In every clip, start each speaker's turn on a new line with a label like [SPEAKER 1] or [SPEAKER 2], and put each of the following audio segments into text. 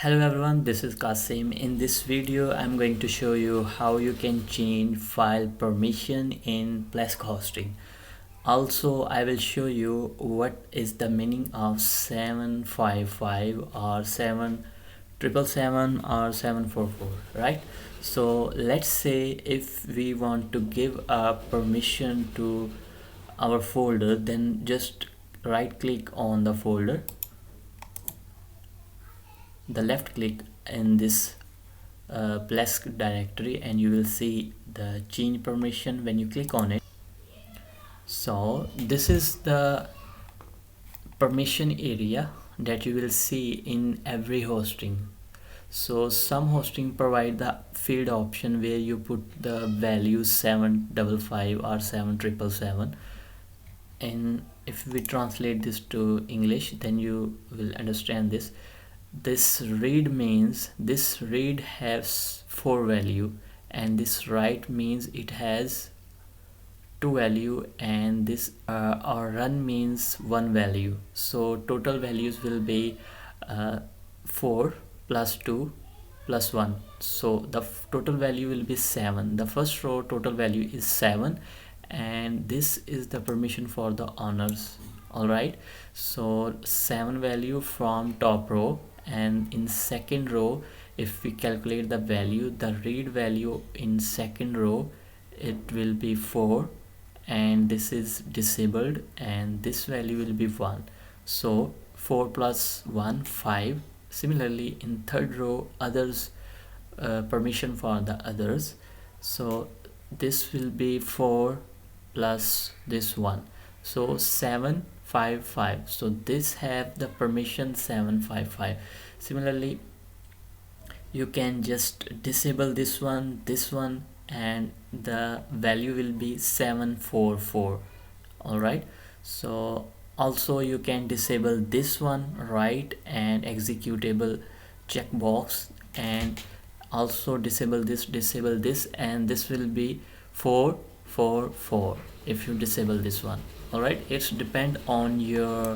[SPEAKER 1] Hello everyone, this is Qasim. In this video, I'm going to show you how you can change file permission in Plesk hosting. Also, I will show you what is the meaning of 755 or 7777 or 744, right? So let's say if we want to give a permission to our folder, then just right click on the folder, the left click in this Plesk directory, and you will see the change permission when you click on it. So this is the permission area that you will see in every hosting. So some hosting provide the field option where you put the value 755 or 7777, and if we translate this to English, then you will understand this. This read means this read has 4 value, and this write means it has 2 value, and this or run means 1 value. So total values will be 4 plus 2 plus 1. So the total value will be 7. The first row total value is 7, and this is the permission for the owners. Alright, so 7 value from top row, and in second row if we calculate the value, the read value in second row, it will be 4, and this is disabled, and this value will be 1. So 4 plus 1 5. Similarly in third row, others, permission for the others, so this will be 4 plus this 1, so 755. So this have the permission 755. Similarly, you can just disable this one, and the value will be 744. all right, so also you can disable this one, write and executable checkbox, and also disable this, and this will be 444 if you disable this one. All right, it's depend on your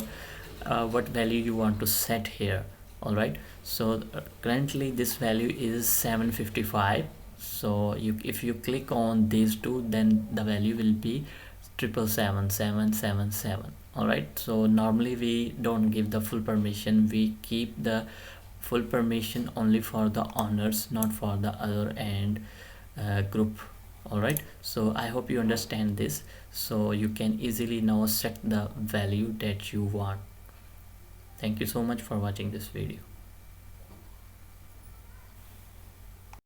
[SPEAKER 1] what value you want to set here. All right, so currently this value is 755. So if you click on these two, then the value will be 777. all right, so normally we don't give the full permission, we keep the full permission only for the owners, not for the other and group. all right, so I hope you understand this, so you can easily now set the value that you want. Thank you so much for watching this video.